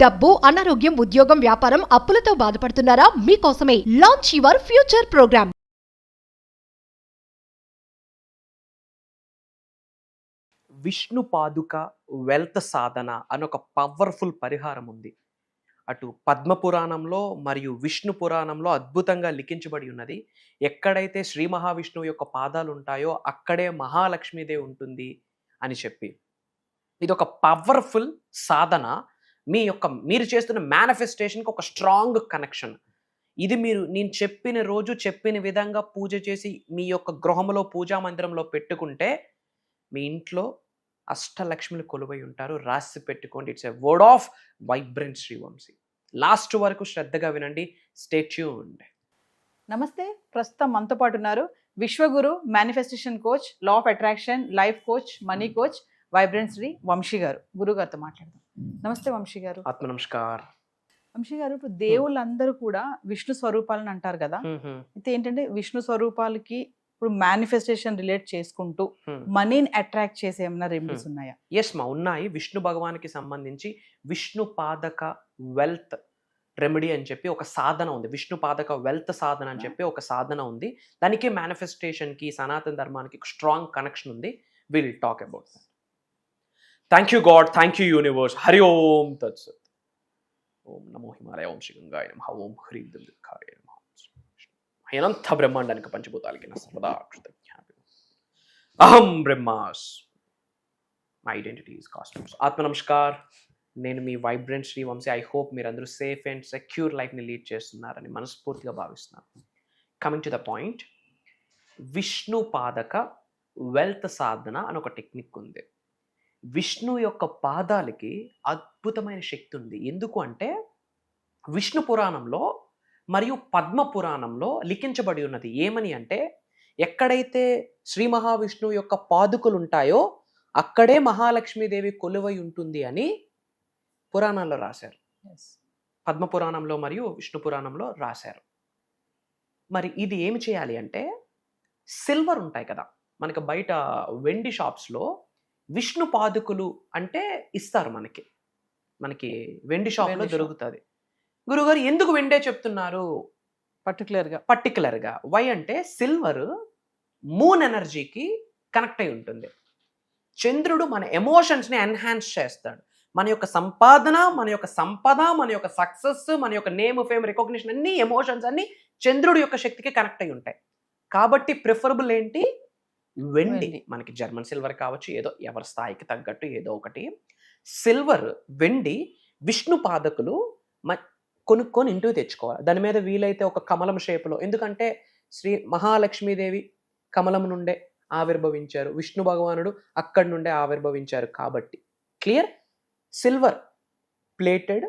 డబ్బు, అనారోగ్యం, ఉద్యోగం, వ్యాపారం, అప్పులతో బాధపడుతున్నారా? మీకోసమే launch your future program. Vishnu Paduka wealth Sadhana అని ఒక పవర్ఫుల్ పరిహారం ఉంది. అటు పద్మపురాణంలో మరియు విష్ణు పురాణంలో అద్భుతంగా లిఖించబడి ఉన్నది. ఎక్కడైతే శ్రీ మహావిష్ణువు యొక్క పాదాలు ఉంటాయో అక్కడే మహాలక్ష్మీదేవి ఉంటుంది అని చెప్పి, ఇది ఒక పవర్ఫుల్ సాధన. మీరు చేస్తున్న మేనిఫెస్టేషన్కి ఒక స్ట్రాంగ్ కనెక్షన్. ఇది నేను చెప్పిన రోజు చెప్పిన విధంగా పూజ చేసి మీ యొక్క గృహంలో పూజా మందిరంలో పెట్టుకుంటే మీ ఇంట్లో అష్టలక్ష్మిలు కొలువై ఉంటారు. రాసి పెట్టుకోండి. It's a word of vibrant Srivamsi. Last వరకు శ్రద్ధగా వినండి. Stay tuned. నమస్తే. ప్రస్తుతం మనతో పాటు ఉన్నారు విశ్వగురు, manifestation coach, law of attraction, life coach, money coach, vibrant Sri Vamsi garu. గురువు గారితో మాట్లాడదాం. నమస్తే వంశీ గారు. ఆత్మ నమస్కార్. వంశీ గారు, ఇప్పుడు దేవుళ్ళందరూ కూడా విష్ణు స్వరూపాలను అంటారు కదా, అయితే ఏంటంటే విష్ణు స్వరూపాలకి ఇప్పుడు మేనిఫెస్టేషన్ రిలేట్ చేసుకుంటూ మనీని అట్రాక్ట్ చేసే ఏమైనా రెమెడీస్ ఉన్నాయా? ఎస్ మా ఉన్నాయి. విష్ణు భగవానికి సంబంధించి విష్ణు పాదక వెల్త్ రెమెడీ అని చెప్పి ఒక సాధన ఉంది. విష్ణు పాదక వెల్త్ సాధన అని చెప్పి ఒక సాధన ఉంది. దానికి మేనిఫెస్టేషన్కి, సనాతన ధర్మానికి స్ట్రాంగ్ కనెక్షన్ ఉంది. Will talk about that. Thank you God, thank you universe. Hari Om తత్సత్. ఓం నమో హిమాలయ, ఓం శ్రీ గంగాయ నమః, ఓం హ్రీం దుర్గాయ నమః. అనంత బ్రహ్మాండానికి పంచభూతాలకి సర్వదా కృతజ్ఞాపి. అహం బ్రహ్మాస్. My identity is cosmos. ఆత్మ నమస్కార్. నేను మీ వైబ్రెంట్ శ్రీవంశీ. ఐ హోప్ మీరందరూ సేఫ్ అండ్ సెక్యూర్ లైఫ్ని లీడ్ చేస్తున్నారని మనస్ఫూర్తిగా భావిస్తున్నాను. Coming to the point, Vishnu Padaka wealth Sadhana అని ఒక టెక్నిక్ ఉంది. విష్ణు యొక్క పాదాలకి అద్భుతమైన శక్తి ఉంది. ఎందుకు అంటే విష్ణు పురాణంలో మరియు పద్మ పురాణంలో లిఖించబడి ఉన్నది. ఏమని అంటే, ఎక్కడైతే శ్రీ మహావిష్ణువు యొక్క పాదుకలు ఉంటాయో అక్కడే మహాలక్ష్మీదేవి కొలువై ఉంటుంది అని పురాణాల్లో రాశారు. పద్మ పురాణంలో మరియు విష్ణు పురాణంలో రాశారు. మరి ఇది ఏమి చేయాలి అంటే, సిల్వర్ ఉంటాయి కదా మనకి బయట వెండి షాప్స్లో విష్ణు పాదుకులు అంటే ఇస్తారు. మనకి వెండి షాప్లో దొరుకుతుంది. గురుగారు ఎందుకు వెండే చెప్తున్నారు పర్టికులర్గా? వై అంటే సిల్వర్ మూన్ ఎనర్జీకి కనెక్ట్ అయి ఉంటుంది. చంద్రుడు మన ఎమోషన్స్ని ఎన్హాన్స్ చేస్తాడు. మన యొక్క సంపాదన, మన యొక్క సంపద, మన యొక్క సక్సెస్, మన యొక్క నేమ్, ఫేమ్, రికగ్నిషన్ అన్ని ఎమోషన్స్ అన్ని చంద్రుడి యొక్క శక్తికి కనెక్ట్ అయి ఉంటాయి. కాబట్టి ప్రిఫరబుల్ ఏంటి? వెండి. మనకి జర్మన్ సిల్వర్ కావచ్చు, ఏదో ఎవరి స్థాయికి తగ్గట్టు ఏదో ఒకటి. సిల్వర్, వెండి, విష్ణు పాదకులు కొనుక్కొని ఇంటికి తెచ్చుకోవాలి. దాని మీద వీలైతే ఒక కమలం షేపులో, ఎందుకంటే శ్రీ మహాలక్ష్మీదేవి కమలం నుండే ఆవిర్భవించారు, విష్ణు భగవానుడు అక్కడి నుండే ఆవిర్భవించారు కాబట్టి క్లియర్. సిల్వర్ ప్లేటెడ్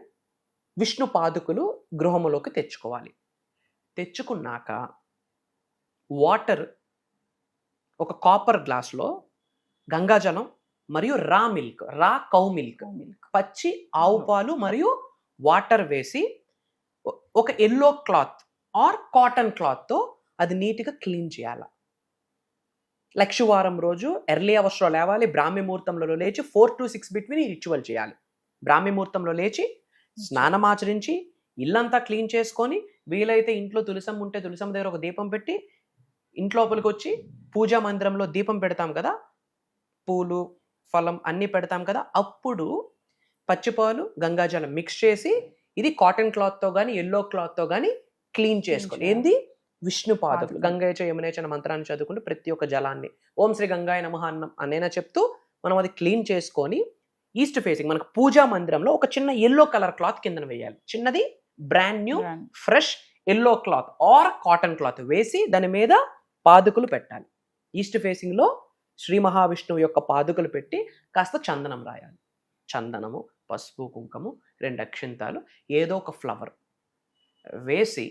విష్ణు పాదుకులు గృహములోకి తెచ్చుకోవాలి. తెచ్చుకున్నాక వాటర్, ఒక కాపర్ గ్లాస్లో గంగాజలం మరియు రా కౌ మిల్క్, పచ్చి ఆవు పాలు మరియు వాటర్ వేసి ఒక ఎల్లో క్లాత్ ఆర్ కాటన్ క్లాత్తో అది నీట్గా క్లీన్ చేయాలి. లక్షవారం రోజు ఎర్లీ అవర్స్లో లేవాలి. బ్రాహ్మీ ముహూర్తంలో లేచి 4 to 6 బిట్వీన్ ఈ రిచువల్ చేయాలి. బ్రాహ్మీ ముహూర్తంలో లేచి స్నానం ఆచరించి ఇల్లంతా క్లీన్ చేసుకొని, వీలైతే ఇంట్లో తులసమ్మ ఉంటే తులసమ్మ దగ్గర ఒక దీపం పెట్టి ఇంట్లోపలికి వచ్చి పూజా మందిరంలో దీపం పెడతాం కదా, పూలు ఫలం అన్నీ పెడతాం కదా, అప్పుడు పచ్చిపాలు గంగాజలం మిక్స్ చేసి ఇది కాటన్ క్లాత్తో కానీ ఎల్లో క్లాత్తో కానీ క్లీన్ చేసుకోవాలి. ఏంది? విష్ణు పాదకులు. గంగాయచ యమునేచ అనే మంత్రాన్ని చదువుకుంటూ ప్రతి ఒక్క జలాన్ని ఓం శ్రీ గంగాయ నమః అనేనా చెప్తూ మనం అది క్లీన్ చేసుకొని ఈస్ట్ ఫేసింగ్ మనకు పూజా మందిరంలో ఒక చిన్న ఎల్లో కలర్ క్లాత్ కిందన వేయాలి. చిన్నది brand new fresh yellow cloth or cotton cloth వేసి దాని మీద పాదుకులు పెట్టాలి. ఈస్ట్ ఫేసింగ్లో శ్రీ మహావిష్ణువు యొక్క పాదుకలు పెట్టి కాస్త చందనం రాయాలి. చందనము, పసుపు, కుంకుమ, 2 అక్షింతాలు, ఏదో ఒక ఫ్లవర్ వేసి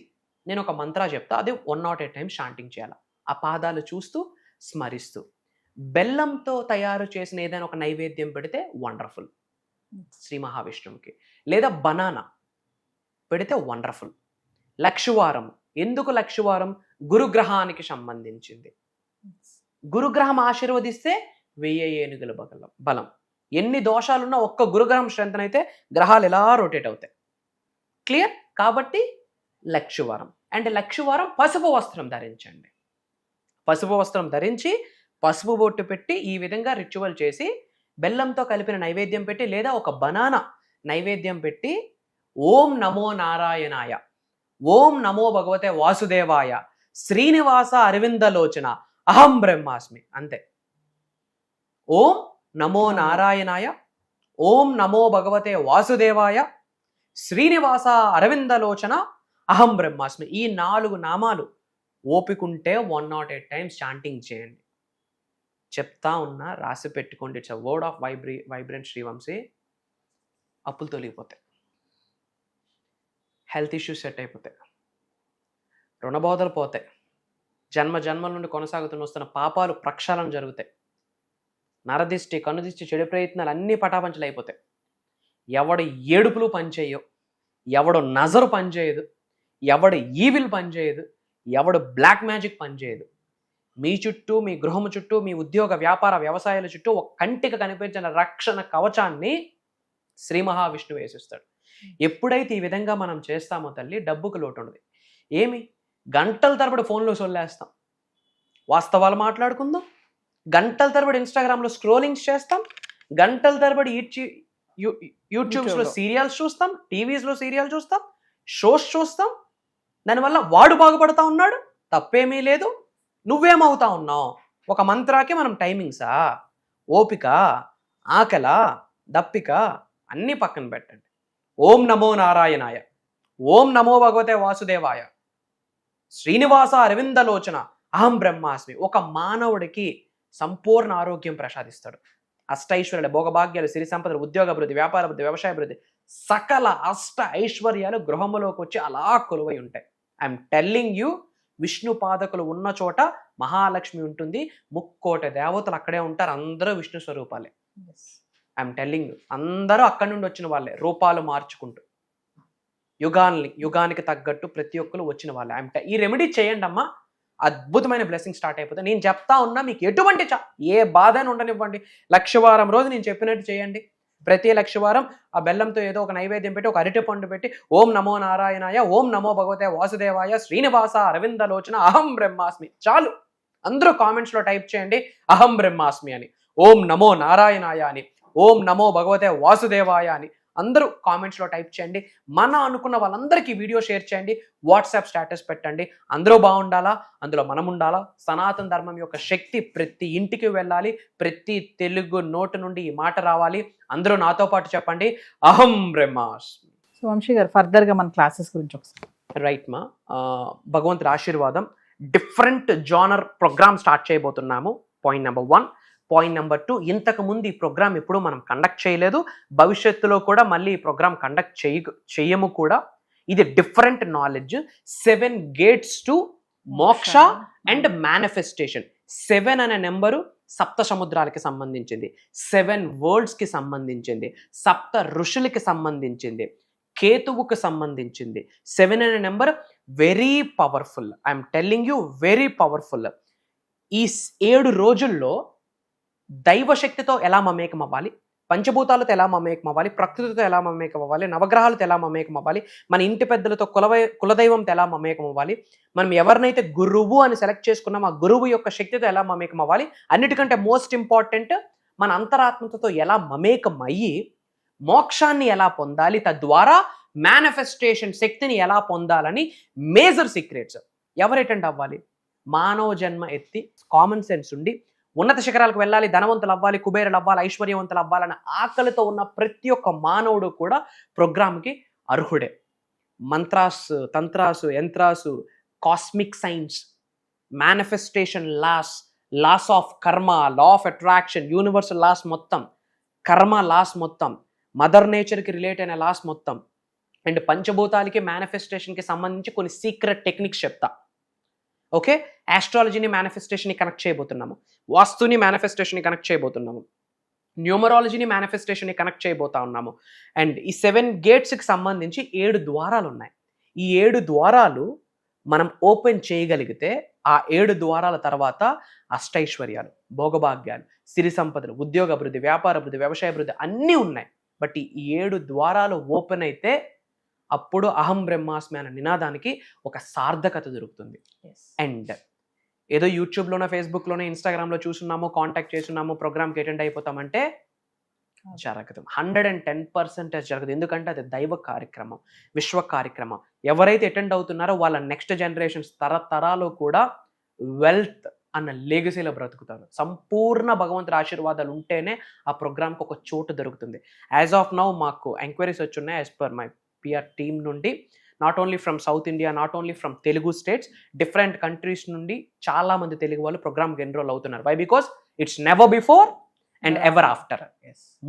నేను ఒక మంత్రా చెప్తా, అది 108 times చాంటింగ్ చేయాలి. ఆ పాదాలు చూస్తూ స్మరిస్తూ బెల్లంతో తయారు చేసిన ఏదైనా ఒక నైవేద్యం పెడితే వండర్ఫుల్ శ్రీ మహావిష్ణువుకి. లేదా బనానా పెడితే వండర్ఫుల్. లక్షవారం. ఎందుకు లక్షవారం? గురుగ్రహానికి సంబంధించింది. గురుగ్రహం ఆశీర్వదిస్తే 1000 ఏనుగుల బలం. ఎన్ని దోషాలున్నా ఒక్క గురుగ్రహం స్ట్రెంత్ అయితే గ్రహాలు ఎలా రొటేట్ అవుతాయి. క్లియర్? కాబట్టి లక్షవారం. అండ్ లక్షవారం పసుపు వస్త్రం ధరించండి. పసుపు వస్త్రం ధరించి పసుపు బొట్టు పెట్టి ఈ విధంగా రిచువల్ చేసి బెల్లంతో కలిపిన నైవేద్యం పెట్టి లేదా ఒక బనానా నైవేద్యం పెట్టి ఓం నమో నారాయణాయ, ఓం నమో భగవతే వాసుదేవాయ, శ్రీనివాస అరవిందలోచన, అహం బ్రహ్మాస్మి, అంతే. ఓం నమో నారాయణాయ, ఓం నమో భగవతే వాసుదేవాయ, శ్రీనివాస అరవిందలోచన, అహం బ్రహ్మాస్మి. ఈ 4 నామాలు ఓపికంటే 108 టైమ్స్ చాంటింగ్ చేయండి. చెప్తా ఉన్నా, రాసి పెట్టుకోండి. It's a word of vibrant Srivamshi. అప్పులు తొలగిపోతాయి, హెల్త్ ఇష్యూస్ సెట్ అయిపోతాయి, రుణబోధలు పోతాయి, జన్మల నుండి కొనసాగుతున్న వస్తున్న పాపాలు ప్రక్షాళన జరుగుతాయి, నరదిష్టి, కనుదిష్టి, చెడు ప్రయత్నాలు అన్నీ పటాపంచలు అయిపోతాయి. ఎవడు ఏడుపులు పనిచేయవు, ఎవడు నజరు పనిచేయదు, ఎవడు ఈవిల్ పనిచేయదు, ఎవడు బ్లాక్ మ్యాజిక్ పనిచేయదు. మీ చుట్టూ, మీ గృహము చుట్టూ, మీ ఉద్యోగ వ్యాపార వ్యవసాయాల చుట్టూ ఒక కంటికి కనిపించిన రక్షణ కవచాన్ని శ్రీ మహావిష్ణువు వేసిస్తాడు. ఎప్పుడైతే ఈ విధంగా మనం చేస్తామో తల్లి, డబ్బుకు లోటు ఉండదు. ఏమి గంటల తరబడి ఫోన్లో సొల్లేస్తాం, వాస్తవాలు మాట్లాడుకుందాం, గంటల తరబడి ఇన్స్టాగ్రామ్లో స్క్రోలింగ్స్ చేస్తాం, గంటల తరబడి యూట్యూబ్స్లో సీరియల్స్ చూస్తాం, టీవీస్లో సీరియల్ చూస్తాం, షోస్ చూస్తాం. దానివల్ల వాడు బాగుపడతా ఉన్నాడు, తప్పేమీ లేదు. నువ్వేమవుతా ఉన్నావు? ఒక మంత్రాకి మనం టైమింగ్సా, ఓపిక, ఆకల, దప్పిక అన్నీ పక్కన పెట్టండి. ఓం నమో నారాయణాయ, ఓం నమో భగవతే వాసుదేవాయ, శ్రీనివాస అరవిందలోచన, అహం బ్రహ్మాస్మి. ఒక మానవుడికి సంపూర్ణ ఆరోగ్యం ప్రసాదిస్తాడు. అష్టైశ్వర్యాలు, భోగభాగ్యాలు, సిరి సంపదలు, ఉద్యోగ అభివృద్ధి, వ్యాపార అభివృద్ధి, వ్యవసాయ అభివృద్ధి, సకల అష్ట ఐశ్వర్యాలు గృహములోకి వచ్చి అలా కొలువై ఉంటాయి. ఐఎమ్ టెల్లింగ్ యూ, విష్ణు పాదకులు ఉన్న చోట మహాలక్ష్మి ఉంటుంది, 3,000,000 దేవతలు అక్కడే ఉంటారు, అందరూ విష్ణు స్వరూపాలే. ఐఎమ్ టెల్లింగ్ యూ, అందరూ అక్కడి నుండి వచ్చిన వాళ్ళే, రూపాలు మార్చుకుంటూ యుగానికి తగ్గట్టు ప్రతి ఒక్కరు వచ్చిన వాళ్ళే. ఈ రెమెడీ చేయండి అమ్మా, అద్భుతమైన బ్లెస్సింగ్ స్టార్ట్ అయిపోతుంది. నేను చెప్తా ఉన్నా, మీకు ఎటువంటి ఏ బాధ అని ఉండనివ్వండి. లక్షవారం రోజు నేను చెప్పినట్టు చేయండి. ప్రతి లక్షవారం ఆ బెల్లంతో ఏదో ఒక నైవేద్యం పెట్టి, ఒక అరటి పండు పెట్టి, ఓం నమో నారాయణాయ, ఓం నమో భగవతే వాసుదేవాయ, శ్రీనివాస అరవిందలోచన, అహం బ్రహ్మాస్మి. చాలు, అందరూ కామెంట్స్లో టైప్ చేయండి అహం బ్రహ్మాస్మి అని, ఓం నమో నారాయణాయ అని, ఓం నమో భగవతే వాసుదేవాయ అని అందరూ కామెంట్స్లో టైప్ చేయండి. మన అనుకున్న వాళ్ళందరికీ వీడియో షేర్ చేయండి, వాట్సాప్ స్టేటస్ పెట్టండి. అందరూ బాగుండాలా, అందులో మనం ఉండాలా. సనాతన ధర్మం యొక్క శక్తి ప్రతి ఇంటికి వెళ్ళాలి, ప్రతి తెలుగు నోటు నుండి ఈ మాట రావాలి. అందరూ నాతో పాటు చెప్పండి అహం బ్రహ్మాస్మి. సో వంశీ గారు, ఫర్దర్గా మన క్లాసెస్ గురించి ఒకసారి. రైట్ మా, భగవంతుడి ఆశీర్వాదం, డిఫరెంట్ జానర్ ప్రోగ్రామ్ స్టార్ట్ చేయబోతున్నాము. Point number 1. పాయింట్ నెంబర్ 2, ఇంతకుముందు ఈ ప్రోగ్రామ్ ఎప్పుడు మనం కండక్ట్ చేయలేదు, భవిష్యత్తులో కూడా మళ్ళీ ఈ ప్రోగ్రామ్ కండక్ట్ చేయము కూడా. ఇది డిఫరెంట్ నాలెడ్జ్. 7 గేట్స్ టు మోక్ష అండ్ మేనిఫెస్టేషన్. 7 అనే నెంబరు సప్త సముద్రాలకి సంబంధించింది, 7 వరల్డ్స్కి సంబంధించింది, సప్త ఋషులకి సంబంధించింది, కేతువుకు సంబంధించింది. 7 అనే number very powerful. I'm telling you, very powerful. ఈ 7 రోజుల్లో దైవశక్తితో ఎలా మమేకం అవ్వాలి, పంచభూతాలతో ఎలా మమేకం అవ్వాలి, ప్రకృతితో ఎలా మమేకం అవ్వాలి, నవగ్రహాలతో ఎలా మమేకం అవ్వాలి, మన ఇంటి పెద్దలతో కులదైవంతో ఎలా మమేకం అవ్వాలి, మనం ఎవరినైతే గురువు అని సెలెక్ట్ చేసుకున్నామో ఆ గురువు యొక్క శక్తితో ఎలా మమేకం అవ్వాలి, అన్నిటికంటే మోస్ట్ ఇంపార్టెంట్ మన అంతరాత్మతో ఎలా మమేకం అయ్యి మోక్షాన్ని ఎలా పొందాలి, తద్వారా మేనిఫెస్టేషన్ శక్తిని ఎలా పొందాలని మేజర్ సీక్రెట్స్. ఎవరు అటెండ్ అవ్వాలి? మానవ జన్మ ఎత్తి కామన్ సెన్స్ ఉండి ఉన్నత శిఖరాలకు వెళ్ళాలి, ధనవంతులు అవ్వాలి, కుబేరులు అవ్వాలి, ఐశ్వర్యవంతులు అవ్వాలన్న ఆకలితో ఉన్న ప్రతి ఒక్క మానవుడు కూడా ప్రోగ్రామ్కి అర్హుడే. Mantras, tantras, yantras, cosmic science, manifestation laws of karma, law of attraction, universal laws మొత్తం, కర్మ లాస్ మొత్తం, మదర్ నేచర్కి రిలేట్ అయిన లాస్ మొత్తం, అండ్ పంచభూతాలకి మేనిఫెస్టేషన్కి సంబంధించి కొన్ని సీక్రెట్ టెక్నిక్స్ చెప్తా. ఓకే, ఆస్ట్రాలజీని మేనిఫెస్టేషన్ని కనెక్ట్ చేయబోతున్నాము, వాస్తుని మేనిఫెస్టేషన్ని కనెక్ట్ చేయబోతున్నాము, న్యూమరాలజీని మేనిఫెస్టేషన్ని కనెక్ట్ చేయబోతా ఉన్నాము. అండ్ ఈ 7 గేట్స్కి సంబంధించి 7 ద్వారాలు ఉన్నాయి. ఈ 7 ద్వారాలు మనం ఓపెన్ చేయగలిగితే ఆ 7 ద్వారాల తర్వాత అష్టైశ్వర్యాలు, భోగభాగ్యాలు, సిరి సంపదలు, ఉద్యోగ అభివృద్ధి, వ్యాపార అభివృద్ధి, వ్యవసాయ అభివృద్ధి అన్నీ ఉన్నాయి. బట్ ఈ 7 ద్వారాలు ఓపెన్ అయితే అప్పుడు అహం బ్రహ్మాస్మి అనే నినాదానికి ఒక సార్థకత దొరుకుతుంది. అండ్ ఏదో యూట్యూబ్లోనో, ఫేస్బుక్లోనో, ఇన్స్టాగ్రామ్లో చూస్తున్నాము, కాంటాక్ట్ చేస్తున్నాము, ప్రోగ్రామ్కి అటెండ్ అయిపోతామంటే జరగదు. 110% జరగదు. ఎందుకంటే అది దైవ కార్యక్రమం, విశ్వ కార్యక్రమం. ఎవరైతే అటెండ్ అవుతున్నారో వాళ్ళ నెక్స్ట్ జనరేషన్స్ తరతరాలు కూడా వెల్త్ అన్న లెగసీలో బ్రతుకుతారు. సంపూర్ణ భగవంతుడి ఆశీర్వాదాలు ఉంటేనే ఆ ప్రోగ్రామ్కి ఒక చోటు దొరుకుతుంది. యాజ్ ఆఫ్ నౌ మాకు ఎంక్వైరీస్ వచ్చున్నాయి as per my PR team నుండి. Not only from South India, not only from Telugu states, different countries నుండి చాలా మంది తెలుగు వాళ్ళు ప్రోగ్రామ్కి ఎన్రోల్ అవుతున్నారు. Why? Because it's never before and ever after.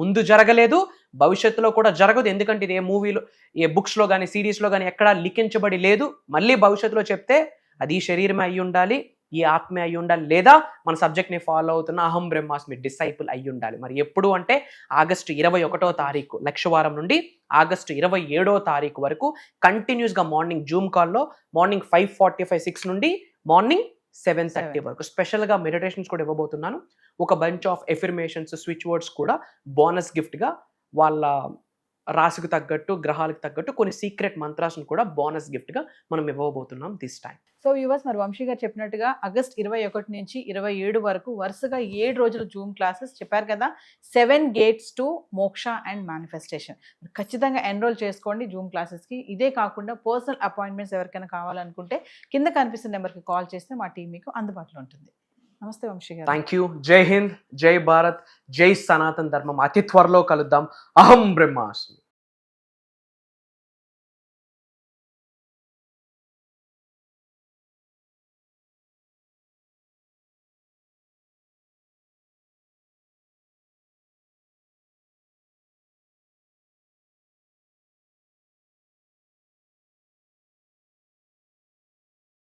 ముందు జరగలేదు, భవిష్యత్తులో కూడా జరగదు. ఎందుకంటే ఇది ఏ మూవీలో, ఏ బుక్స్లో కానీ, సిరీస్లో కానీ ఎక్కడా లిఖించబడి లేదు. మళ్ళీ భవిష్యత్తులో చెప్తే అది ఈ శరీరమే అయి ఉండాలి, ఈ ఆత్మే అయి ఉండాలి, లేదా మన సబ్జెక్ట్ని ఫాలో అవుతున్న అహం బ్రహ్మాస్మి డిసైపుల్ అయి ఉండాలి. మరి ఎప్పుడు అంటే ఆగస్టు 21వ తారీఖు లక్షవారం నుండి ఆగస్టు 27వ తారీఖు వరకు కంటిన్యూస్గా మార్నింగ్ జూమ్ కాల్లో మార్నింగ్ 5:45, 6 నుండి మార్నింగ్ 7:30 వరకు స్పెషల్గా మెడిటేషన్స్ కూడా ఇవ్వబోతున్నాను. ఒక bunch of affirmations, switch words కూడా బోనస్ గిఫ్ట్గా, వాళ్ళ రాశికి తగ్గట్టు, గ్రహాలకు తగ్గట్టు కొన్ని సీక్రెట్ మంత్రాలను కూడా బోనస్ గిఫ్ట్గా మనం ఇవ్వబోతున్నాం దిస్ టైం. సో వ్యూవర్స్, మరి వంశీ గారు చెప్పినట్టుగా ఆగస్ట్ 21 నుంచి 27 వరకు వరుసగా 7 రోజులు జూమ్ క్లాసెస్ చెప్పారు కదా. 7 గేట్స్ టు మోక్ష అండ్ మేనిఫెస్టేషన్. ఖచ్చితంగా ఎన్రోల్ చేసుకోండి జూమ్ క్లాసెస్కి. ఇదే కాకుండా పర్సనల్ అపాయింట్మెంట్స్ ఎవరికైనా కావాలనుకుంటే కింద కనిపిస్తున్న నెంబర్కి కాల్ చేస్తే మా టీం మీకు అందుబాటులో ఉంటుంది. నమస్తే వంశీ గారు. Thank you. జై హింద్, జై భారత్, జై సనాతన్ ధర్మం. అతి త్వరలో కలుద్దాం. అహం బ్రహ్మాస్మి.